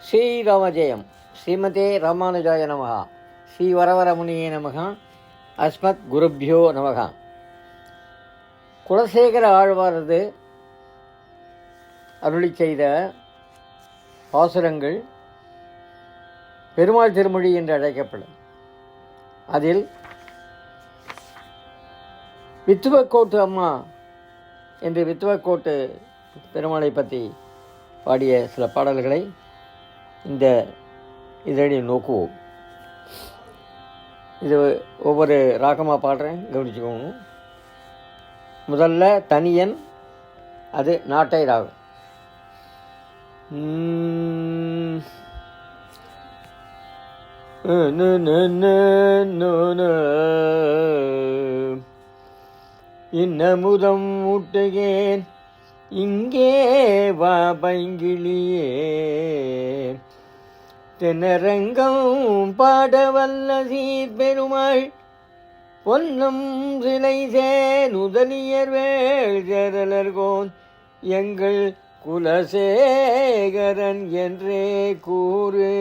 ஸ்ரீராமஜெயம். ஸ்ரீமதே ராமானுஜாய நமக. ஸ்ரீ வரவரமுனியே நமக. அஸ்மத் குருப்யோ நமக. குலசேகர ஆழ்வாரது அருளி செய்த பாசுரங்கள் பெருமாள் திருமொழி என்று அழைக்கப்படும். அதில் வித்துவக்கோட்டு அம்மா என்று வித்துவக்கோட்டு பெருமாளை பற்றி பாடிய சில பாடல்களை இந்த இதழில் நோக்குவோம். இது ஒவ்வொரு ராகமாக பாடுறேன், கவனிச்சுக்கோங்க. முதல்ல தனியன், அது நாட்டை ராகம். இன்னமுதம் ஊட்டுகேன் இங்கே வா பைங்கிளியே, தென்னரங்கம் பாடவல்ல சீர் பெருமாள் பொன்னம் சிலை சேனுதலியர் வேள் சேரலர்கோன் எங்கள் குலசேகரன் என்றே கூறு.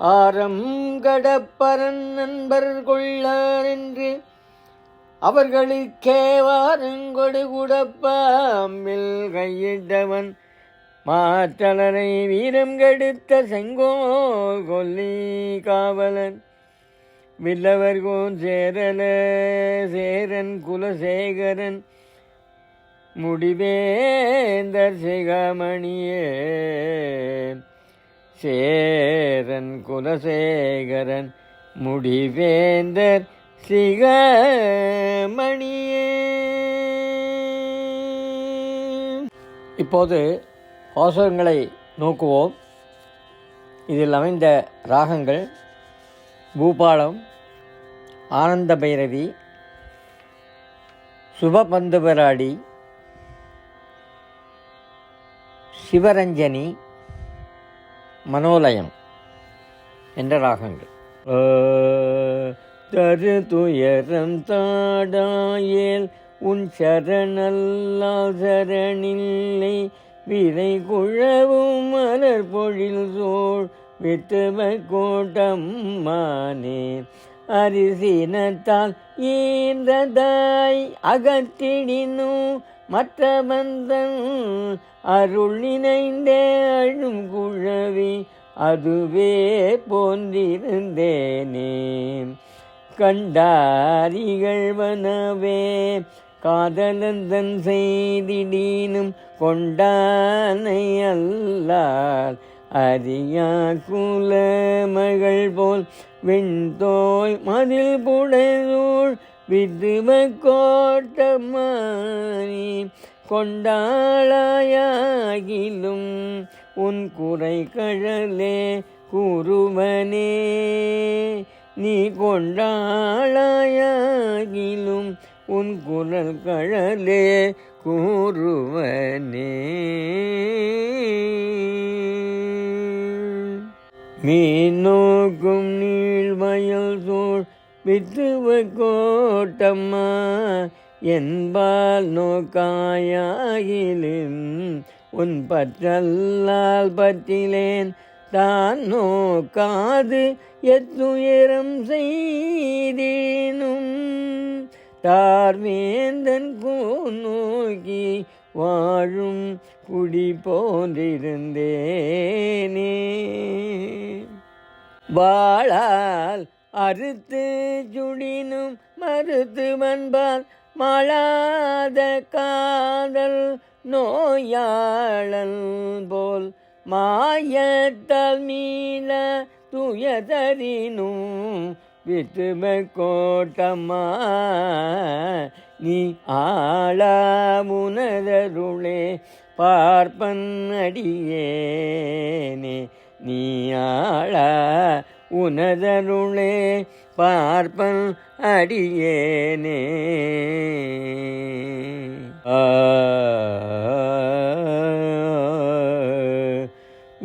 ஆரம் கடப்பரன் நண்பர் கொள்ளார் என்று அவர்களுக்கே வாரங்கொடு குடப்பாம்பில் கையிட்டவன் மாற்றலரை வீரம் கெடுத்த செங்கோல் கொல்லி காவலன் வில்லவர்கோன் சேரல சேரன் குலசேகரன் முடிவேந்தர் சிகாமணியே, சேரன் குலசேகரன் முடிவேந்தர் சிகாமணியே. இப்போது பாசுரங்களை நோக்குவோம். இதில் அமைந்த ராகங்கள் பூபாலம், ஆனந்த பைரவி, சுபபந்துபராடி, சிவரஞ்சனி, மனோலயம் என்ற ராகங்கள். தரு துயரம் தாடாயேல் உன் சரணல்லால் சரணில்லை, விரை குழவும் மலர் பொழில் சோழ் வித்துவ கோட்டம்மானே, அரிசினத்தால் ஈன்றதாய் அகற்றிடினும் மற்ற பந்தன் அருள் நினைந்தே அழும் குழவி அதுவே போன்றிருந்தேனே. கண்டாரிகழ்வனவே காதலந்தன் செய்திடீனும் கொண்டானை அல்லால் அரியா குல மகள் போல் வெண்தோய் மதில் புடைசூழ் வித்துவ கோட்டமானி, கொண்டாளாயாகிலும் உன் குறை கழலே கூறுவனே, நீ கொண்டாளாயாகிலும் உன் குரல் கழலே கூறுவனே. மீனோக்கும் நீள்வயல் சூழ் வித்துவ கோட்டம்மா, என்பால் நோக்காயாகிலும் உன் பற்றல்லால் பற்றிலேன், தான் நோக்காது எத்துயரம் செய்தேனும் தார்வேந்தன் நோக்கி வாழும் குடி போன்றிருந்தேனே. வாழால் அறுத்து சுடினும் மறுத்து வன்பால் மாளாத காதல் நோயாளன் போல் மாயத்தால் மீள துயதறினும் வித்துவ கோட்டம்மா, நீ ஆளா உனதருளே பார்ப்பன் அடியேனே, நீ ஆளா உனதருளே பார்ப்பன் அடியேனே.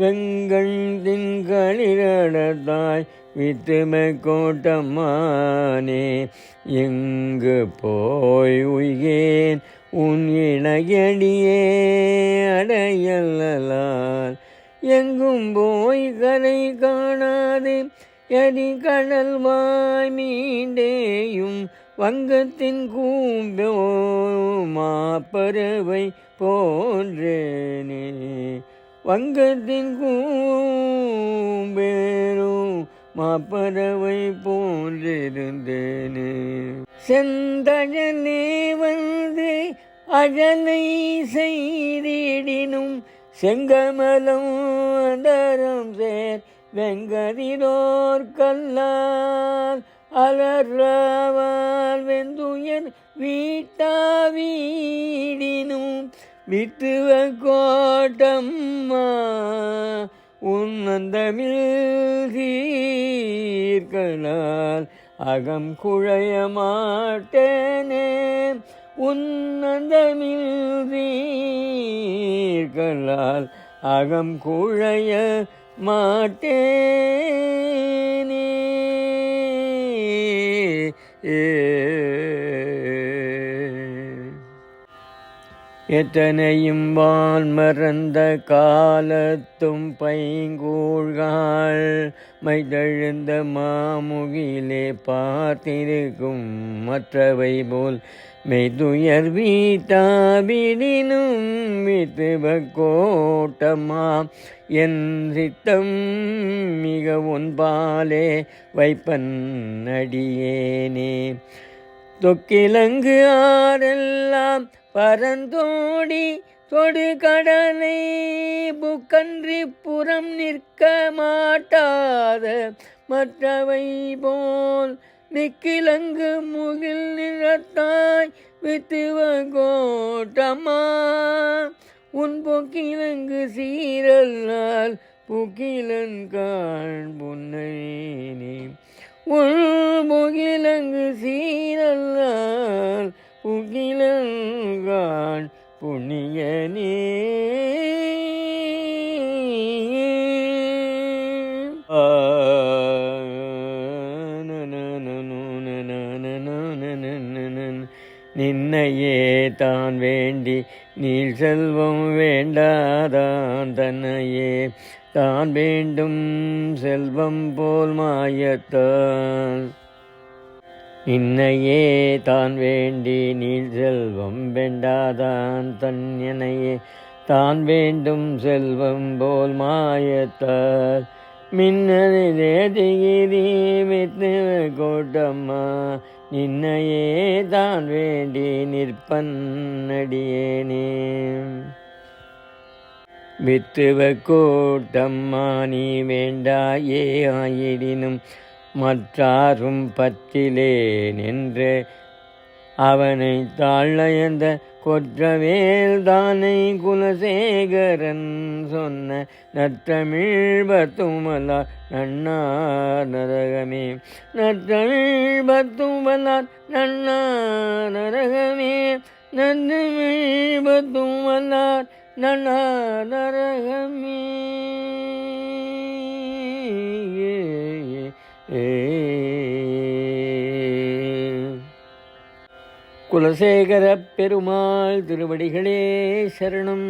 வெங்கண் திங்களிரடத்தாய் வித்தும கோட்டம்மானே, எங்கு போய் உய்கேன் உன் இணையடியே அடையலால் எங்கும் போய் கரை காணாதே எரி கடல் வாய் மீண்டேயும் வங்கத்தின் கூம்போ மாப்பறவை போன்றேனே வங்கத்தின் கூம்பேரும் மாப்பறவை போன்றிருந்தேனே செந்தழலே வந்து அழலை செய்திடினும் செங்கமலம் அந்தரம் சேர் வெங்கதிரோர் கல்லால் அலர்வால் வெந்துயர் வீட்டாவீடினும் வித்துவ கோட்டம்மா உன் அந்தமிழ் சீர்களால் அகம் குழைய மாட்டேனே உன் அந்தமிழ் சீர்களால் அகம் குழைய மாட்டேனே எத்தனையும் வான் மறந்த காலத்தும் பைங்கூழ்காள் மைதழுந்த மாமுகிலே பார்த்திருக்கும் மற்றவை போல் மெய்துயர் வீட்டாவிடினும் வித்துவ கோட்டமா என் சித்தம் மிக ஒன்பாலே வைப்பன் அடியேனே தொக்கிலங்கு ஆரெல்லாம் பரந்தோடி தொடு கடலை புக்கன்றி புறம் நிற்க மாட்டாத மற்றவை போல் மிக்கிலங்கு முகில் நிறத்தாய் வித்துவ கோட்டம்மா உன் பொக்கிலங்கு சீரல்லால் புக்கிலன் காண் புன்னைனே உன் பொக்கிலங்கு சீரல்லால் புக்கிலன் காண் புண்ணியனே நின்னையே தான் வேண்டி நீள் செல்வம் வேண்டாதான் தன்னையே தான் வேண்டும் செல்வம் போல் மாயத்தான் நின்னையே தான் வேண்டி நீள் செல்வம் வேண்டாதான் தன்னையே தான் வேண்டும் செல்வம் போல் மாயத்தால் மின்னலே திகிரி வித்துவ கோட்டம்மா நின்னையே தான் வேண்டி நிற்பன் அடியேனே வித்துவ கோட்டம்மா நீ வேண்டாயே ஆயிடினும் மற்றாரும் பற்றிலேன் என்று அவனை தாழ்ந்த கொற்றவேல் தானை குலசேகரன் சொன்ன நற்றமிழ் பத்துமலார் நன்னா நரகமே நற்றமிழ் பத்துமலார் நன்னா நரகமே நற்றமிழ் பத்துமலார் நன்னா நரகமே குலசேகர பெருமாள் திருவடிகளே சரணம்.